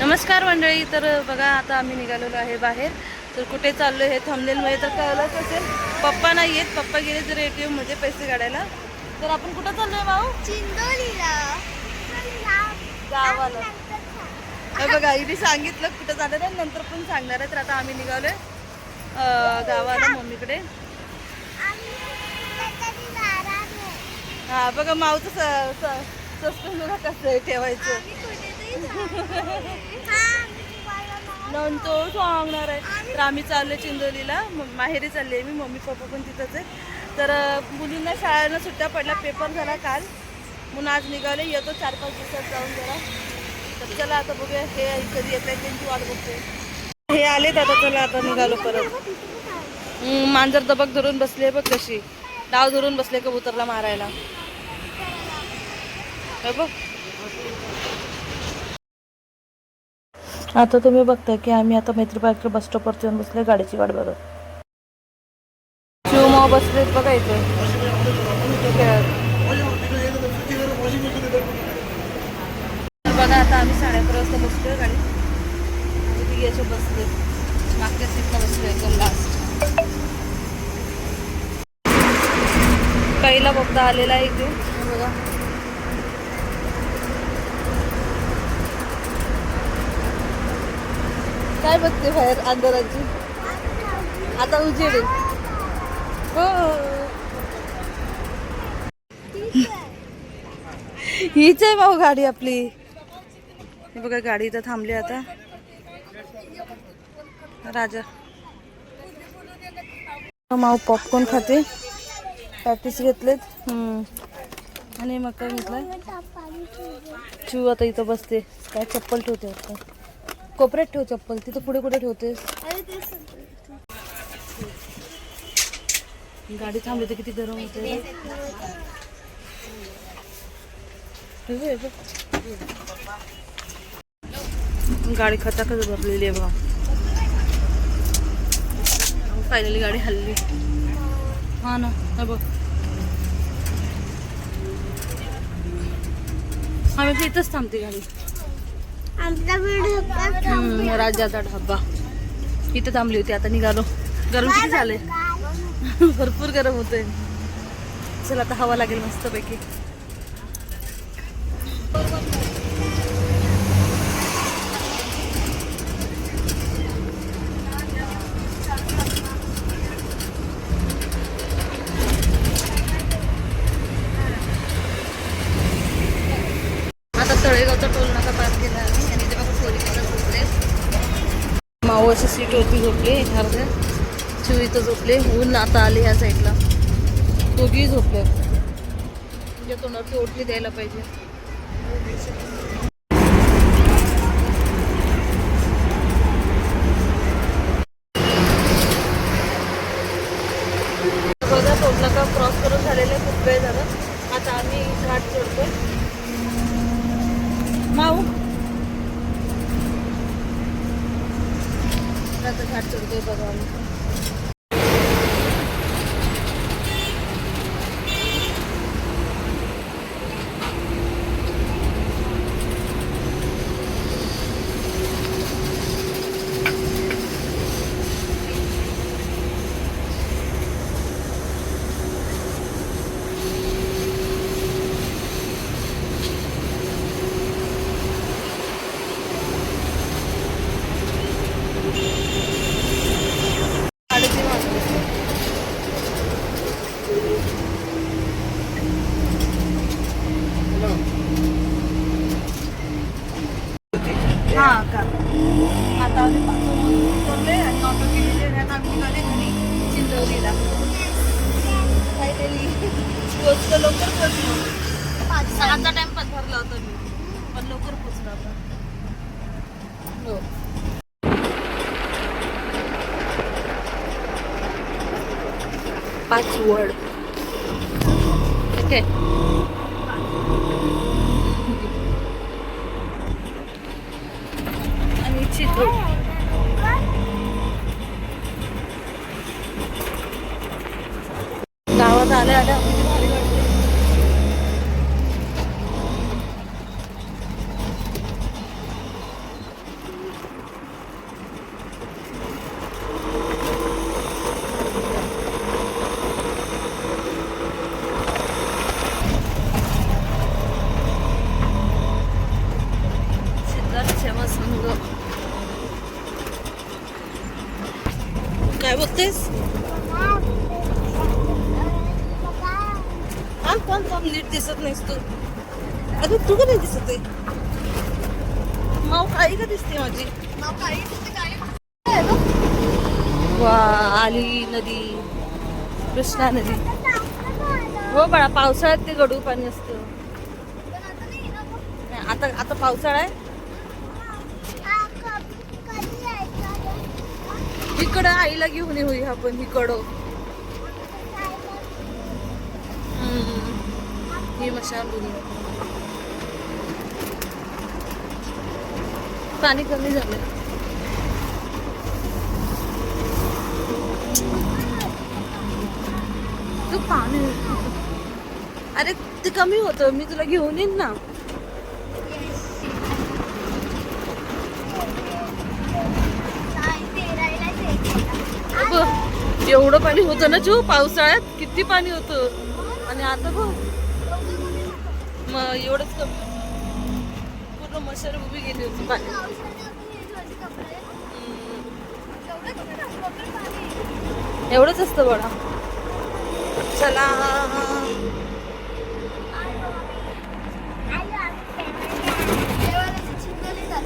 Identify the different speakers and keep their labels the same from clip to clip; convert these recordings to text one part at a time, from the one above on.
Speaker 1: नमस्कार मंडळी. तर बघा आता आम्ही निघालेलो आहे बाहेर. तर कुठे चाललो हे थंबनेलमध्ये तर कळलंच असेल. पप्पा नाही आहेत, पप्पा गेले जर ATM मध्ये पैसे काढायला. तर आपण कुठं चाललोय भाऊ?
Speaker 2: चिंदोलीला
Speaker 1: गावाला. हे बघा इथे सांगितलं कुठं जाणार आहे, नंतर पण सांगणार आहे. तर आता आम्ही निघालोय गावाला मम्मीकडे. हा बघा माऊचं सस्पेंड बघा कसं आहे ठेवायचं. नंतर सांगणार आहे. तर आम्ही चाललोय चिंदोलीला, माहेरी चालले मी, मम्मी पप्पा पण तिथंच आहे. तर मुलींना शाळेनं सुट्ट्या पडल्या, पेपर झाला काल, म्हणून आज निघाले. येतो 4-5 दिवसात जाऊन जरा. तर चला आता बघूया हे कधी येत आहे, त्यांची वाट बघते. हे आलेत आता, चला आता निघालो परत. मांजर दबक धरून बसले बघ कशी, डाव धरून बसले कबूतरला मारायला. बघ आता तुम्ही बघताय की आम्ही आता मैत्री पार्कच्या बस स्टॉपवरती येऊन बसले, गाडीची वाट बघत. शिवमाव बसलेत बघा इथे. बघा आता आम्ही 11:30 वाजता बसतोय गाडी. ती याच्या बसले, मागच्या सीटला बसलोय एकदम लास्ट. पहिला बोगदा आलेला आहे इथे बघा. काय बघते बाहेर अंधाराची, आता उजेड आहे. हो हीच आहे भाऊ गाडी आपली. हे बघा गाडी इथं थांबली आता. राजा माऊ पॉपकॉर्न खाते, पॅटीस घेतलेत आणि मग काय घेतलाय. शिव आता इथं बसते, काय चप्पल ठेवते आता. कोपऱ्यात ठेव चप्पल, तिथं पुढे कुठे ठेवतेस. गाडी थांबली तर किती गरम होते. गाडी खचाखच भरलेली आहे बघा. फायनली गाडी हल्ली. हा ना, बघ आम्ही इथंच थांबते गाडी. राजाचा ढाबा इथं थांबली होती, आता निघालो. गरम किती झाले, भरपूर गरम होतंय. चला आता हवा लागेल मस्तपैकी. आता तळेगावचा टोल नाका पास केला आम्ही आणि ते बघा सोरीकडे झोपले. माऊ अशी सीट होती, झोपले अर्ध्या. शिव इथं झोपले. ऊन आता आले ह्या साईडला, दोघी झोपले. म्हणजे तोंडावरती ओटली द्यायला पाहिजे. बघा टोल नाका क्रॉस करून झालेले खूप वेळ झाला. आता आम्ही घाट चढतोय. माऊ आता घाट चढतोय बघा आम्ही. हां का आता आम्ही उतरले आणि ऑटो केलेले आणि आम्ही निघाले घरी चिंचवलीला. फायनली पोचलो, लवकर पोचलो. 5-6चा टाइम पण भरला होता मी, पण लवकर पोचलो आता. हो 5 वर्ड ठीक आहे. आणि चित्र गावात आल्या आल्या भारी वाटते. वांग. काय बोलतेस? थांब नीट दिसत नाहीस तू. अरे तू का नाही दिसत आहे? माऊ काही का दिसते माझी? वा आली नदी, कृष्णा नदी. हो बाळा, पावसाळ्यात ते गडू पाणी असतं. आता आता पावसाळा आहे. इकडं आईला घेऊन येऊया आपण इकडं. ही मशाल पाणी कमी झालंय. तू पाणी, अरे ते कमी होतं, मी तुला घेऊन येईन ना. एवढं पाणी होतं ना जो पावसाळ्यात, किती पाणी होतं. आणि आता बघ मग एवढंच कमी, पूर्ण मशाल उभी गेली होती पाणी. एवढंच असतं बडा. चला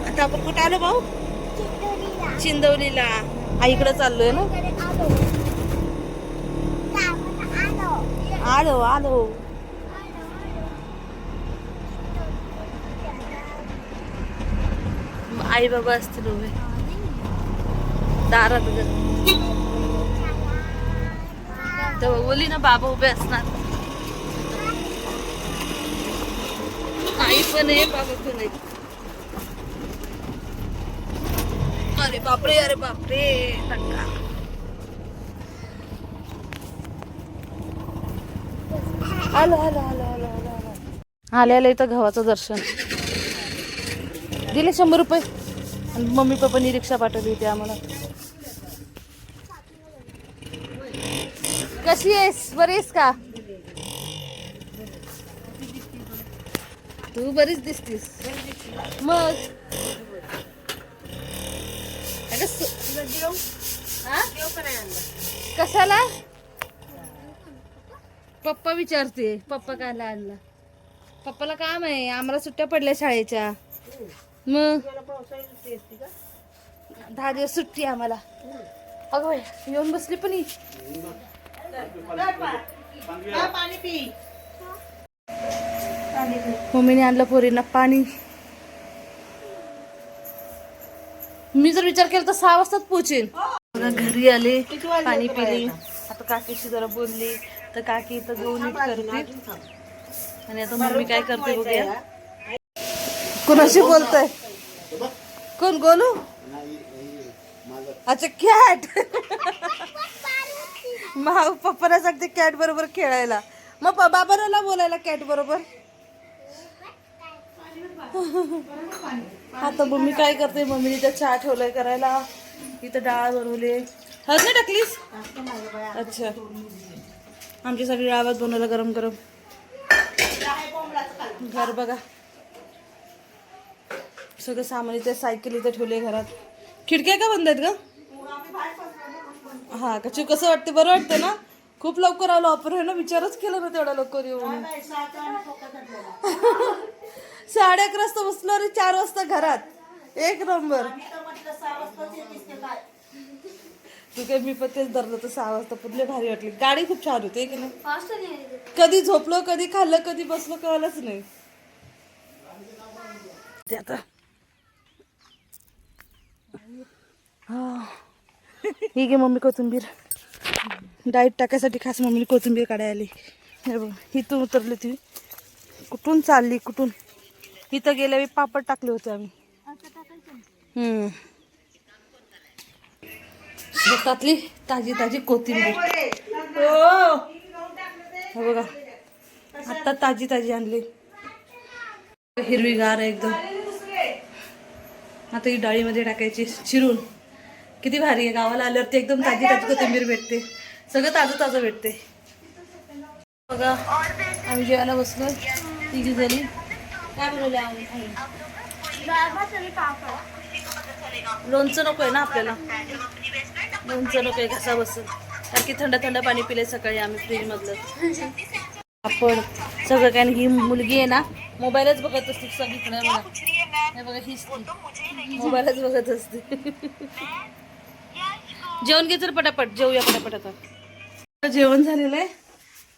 Speaker 1: आता आपण कुठे आलो भाऊ? चिंदवलीला. आईकडे चाललोय ना. आलो आलो. आई बाबा असतील उभे दारात. तर बोली ना बाबा उभे असणार. आई पण आहे, बाबा पण आहे. अरे बापरे, अरे बापरे. धक्का. आलो आलो आलो आलो आलो आलो. आल्याला इथं गव्हाचं दर्शन दिले 100 रुपये. आणि मम्मी पप्पांनी रिक्षा पाठवली होती आम्हाला. कशी आहेस? बरी आहेस का? तू बरीच दिसतीस मग. कशाला? पप्पा विचारते पप्पा कायला आणला. पप्पाला काम आहे, आम्हाला सुट्ट्या पडल्या शाळेच्या. मग 10 दिवस सुट्टी आम्हाला. अगं बाई येऊन बसली पण ही. मम्मीने आणलं पोरींना पाणी. मी जर विचार केला तर 6 वाजताच पोहोचेन. घरी आले, पाणी पिले. आता काकीशी जरा बोलली तर काकी इथं घेऊन करते. आणि आता मम्मी काय करते बघूया. कोणाशी बोलतय? कोण गोलू? अच्छा कॅट. माऊ पप्पाला सांगते कॅट बरोबर खेळायला. मग बाबाला बोलायला कॅट बरोबर. आता मम्मी काय करते? मम्मीने त्या चहा ठेवलाय करायला. इथं डाळ बनवले. हळद नाही टाकलीस? अच्छा, आमच्यासाठी डाळ भात बनवला गरम गरम. घर बघा, सगळं सामान इथे. सायकल इथे ठेवले घरात. खिडक्या का बंद आहेत ग? हा का? चिव कसं वाटते? बरं वाटतं ना? खूप लवकर आलो आपण आहे ना. विचारच केला ना तेवढा लवकर येऊन. 11:30 वाजता बसलो आणि 4 वाजता घरात. एक नंबर. तू काय मी पण तेच धरलं तर 6 वाजता पुढले. भारी वाटली. गाडी खूप छान होती की नाही? कधी झोपलो, कधी खाल्लं, कधी बसलो कळलंच नाही. आता ही घे मम्मी कोथिंबीर. डाएट टाकायसाठी खास मम्मीने कोथिंबीर काढायला आली. हे बघ, इथून उतरली ती. कुठून चालली कुठून. इथं गेल्या वेळी पापड टाकले होते आम्ही. शेतातली ताजी ताजी कोथिंबीर. हे बघा, आता ताजी ताजी आणली. हिरवीगार आहे एकदम. आता ही डाळीमध्ये टाकायची चिरून. किती भारी आहे. गावाला आल्यावरती एकदम ताजी ताजी कोथिंबीर भेटते. सगळं ताजं ताजं भेटते. बघा आम्ही जेवायला बसलो. तिघी जणी. काय बनवले आम्ही? लोणचं नको आहे ना आपल्याला, लोणचं नको आहे, घसा बसेल. कारण की थंड थंड पाणी पिले सकाळी आम्ही फ्रीजमधलं. आपण सगळं काय. ही मुलगी आहे ना मोबाईलच बघत असते सगळीकडे बघा. हे बघा हीच मोबाईलच बघत असते. जेवण घे तर पटापट, जेवूया पटापट. आता जेवण झालेलं आहे.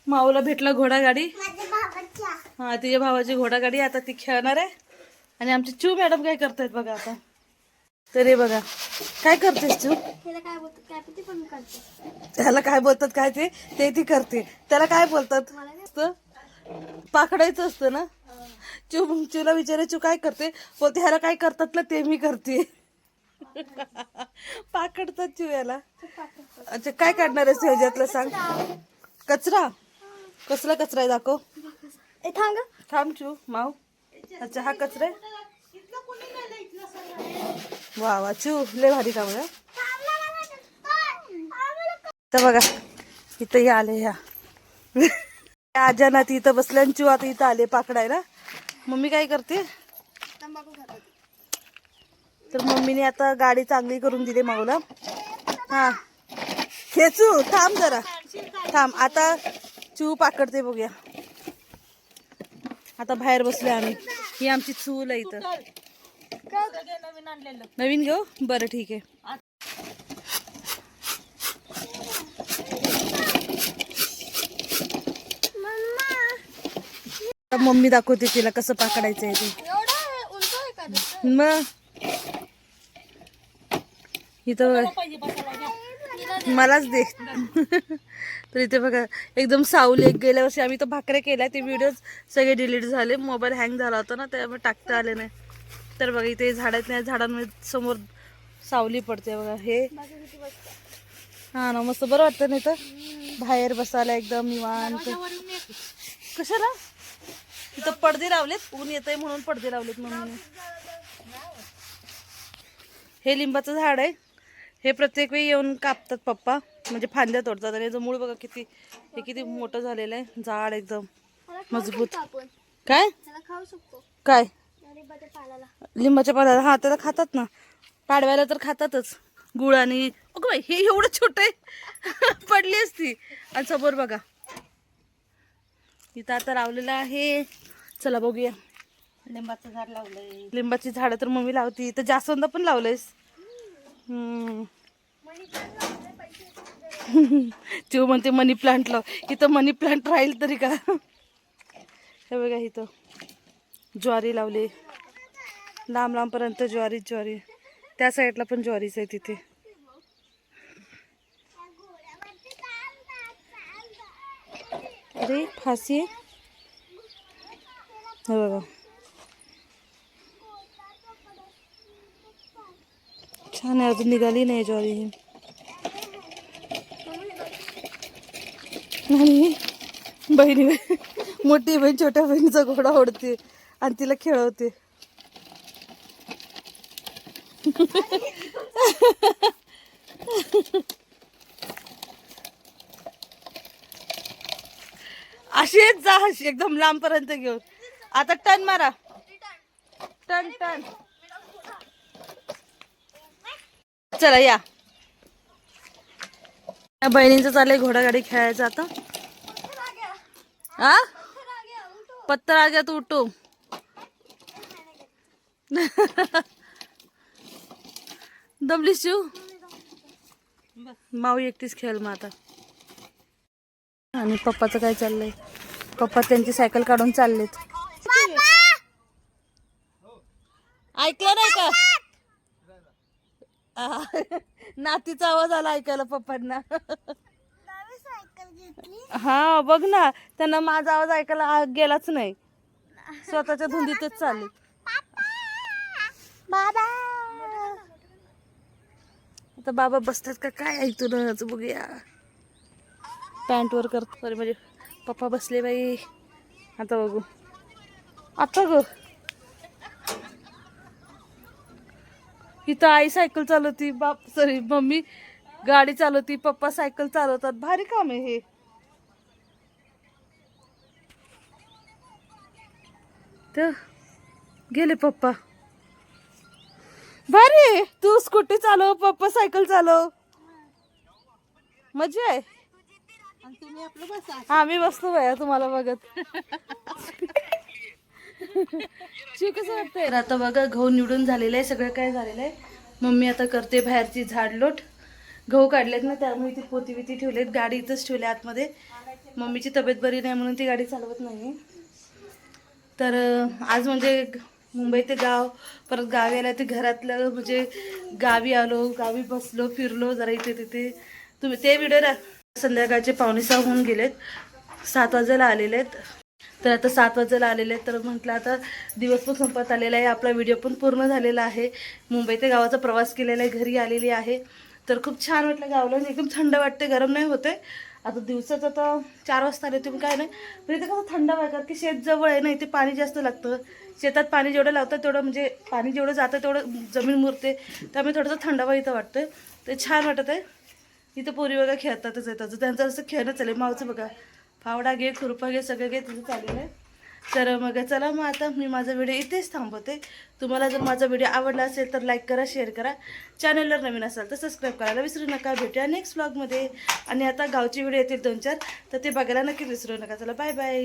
Speaker 1: माऊला भेटला घोडागाडी. हा तिच्या भावाची घोडागाडी. आता ती खेळणार आहे. आणि आमची चू मॅडम काय करतायत बघा आता. तरी बघा काय करतेस तू. त्याला काय बोलतात काय ते ती करते. त्याला काय बोलतात पाकडायचं असतं ना. चूला विचारायचं चू काय करते. बोलते ह्याला काय करतात ना ते मी करते. पाकडतात चिव्याला. अच्छा काय काढणार आहेस ह्याच्यातलं सांग. कचरा. कसला कचरा आहे दाखव. थांब चू माऊ. अच्छा हा कचरा आहे. वा वा चू लय भारी काम आहे. तर बघा इथं हे आले ह्या आजा ना ती इथं बसल्या. चू आता इथं आले पाकडायला. मम्मी काय करते. तर मम्मीने आता गाडी चांगली करून दिली माऊला. हा खेचू थांब जरा थांब. आता चू पाकडते बघूया. आता बाहेर बसले आम्ही. ही आमची चूल आहे इथं. नवीन घेऊ बरं ठीक आहे. मम्मी दाखवते तिला कसं पाकडायचं आहे ते. मग इथं मलाच दे. तर इथे बघा एकदम सावली. एक गेल्या वर्षी आम्ही तर भाकऱ्या केल्या. ते व्हिडिओ सगळे डिलीट झाले. मोबाईल हँग झाला होता ना त्यामुळे टाकता आले नाही. तर बघा इथे झाडात नाही. झाडांमध्ये समोर सावली पडते बघा. हे हा ना मस्त बरं वाटतं नाही तर बाहेर बसायला एकदम निवांत. कशाला इथं पडदे लावलेत. ऊन येतंय म्हणून पडदे लावलेत मम्मीने. हे लिंबाचं झाड आहे. हे प्रत्येक वेळी येऊन कापतात पप्पा. म्हणजे फांद्या तोडतात. आणि याचं मूळ बघा किती हे किती मोठं झालेलं आहे. झाड एकदम मजबूत. काय काय लिंबाच्या पाल्याला. हा त्याला खातात ना. पाडव्याला तर खातातच. गुळ आणि अगं बाई हे एवढं छोटं आहे. पडली असती. आणि समोर बघा इथं आता लावलेलं आहे. चला बघूया. लिंबाचं झाड लावलंय. लिंबाची झाडं तर मम्मी लावती. इथं जास्वंद पण लावलंयस. तू म्हणते मनी प्लांट लाव. इथं मनी प्लांट राहील तरी का. हे बघा इथं ज्वारी लावली. लांब लांबपर्यंत ज्वारी. त्या साईडला पण ज्वारीच आहे तिथे. अरे फाशी आहे. हे बघा छान आहे. अजून निघाली नाही ज्वारी. आणि बहिणी मोठी बहीण छोट्या बहिणीचा घोडा ओढते आणि तिला खेळवते. अशीच जा अशी एकदम लांबपर्यंत घेऊन. आता टन मारा. टन. चला या. बहिणींचं चाललंय घोडागाडी खेळायचं आता. आ पत्थर आ गया तो उठो. दमलीस शिव. माऊ एकटीच खेळ मग आता. आणि पप्पाचं काय चाललंय. पप्पा त्यांची सायकल काढून चाललेत. ऐकलं नाही का. नातीचा आवाज आला ऐकायला पप्पांना. हा बघ ना त्यांना माझा आवाज ऐकायला गेलाच नाही. स्वतःच्या धुंदीतच चालले. बाबा आता बाबा बसतात का काय ऐकूनच बघूया. पॅन्ट वर करतो. सॉरी म्हणजे पप्पा बसले बाई. आता बघू. आता ग इथं आई सायकल चालवती. सॉरी मम्मी गाडी चालवती. पप्पा सायकल चालवतात. भारी काम आहे हे. तर गेले पप्पा. भारी ए तू स्कूटी चालव, पप्पा सायकल चालव. मजा आहे. हा मी बसतो बाया तुम्हाला बघत. शिव कसं वाटतंय. आता बघा गहू निवडून झालेलं आहे, सगळं काय झालेलं आहे. मम्मी आता करते बाहेरची झाडलोट. गहू काढलेत ना त्यामुळे ती पोती बिती ठेवलेत, गाडी इथंच ठेवली आतमध्ये. मम्मीची तब्येत बरी नाही म्हणून ती गाडी चालवत नाही. तर आज म्हणजे मुंबई ते गाव, परत गावी आल्या ते घरातलं म्हणजे गावी आलो, गावी बसलो, फिरलो जरा इथे तिथे. तुम्ही ते व्हिडिओ संध्याकाळचे 5:45 होऊन गेलेत, 7 वाजायला आलेले आहेत. तर आता 7 वाजायला आलेले आहेत, तर म्हटलं आता दिवस पण संपत आलेला आहे, आपला व्हिडिओ पण पूर्ण झालेला आहे. मुंबई ते गावाचा प्रवास केलेला आहे, घरी आलेली आहे. तर खूप छान वाटलं गावला, एकदम थंड वाटते, गरम नाही होते. आता दिवसाचं आता 4 वाजता आले तुम्ही काय नाही, पण इथे कसं थंड वाटतं की शेत जवळ आहे ना, इथे पाणी जास्त लागतं. शेतात पाणी जेवढं लावतं तेवढं म्हणजे पाणी जेवढं जातं तेवढं जमीन मुरते, त्यामुळे थोडंसं थंडावा इथं वाटतं. ते छान वाटत आहे. इथं पोरी बघा खेळतातच येतात, त्यांचं असं खेळणं चालेल. मावचं बघा फावडा घे, खुरपा घे, सगळं घे, तिथं चाललेलं आहे. तर मग चला मग आता मी माझा व्हिडिओ इथेच थांबवते. तुम्हाला जर माझा व्हिडिओ आवडला असेल तर लाईक करा, शेअर करा. चॅनलवर नवीन असाल तर सबस्क्राईब करायला विसरू नका. भेटूया नेक्स्ट व्लॉगमध्ये. आणि आता गावची व्हिडिओ येतील 2-4, तर ते बघायला नक्की विसरू नका. चला बाय बाय.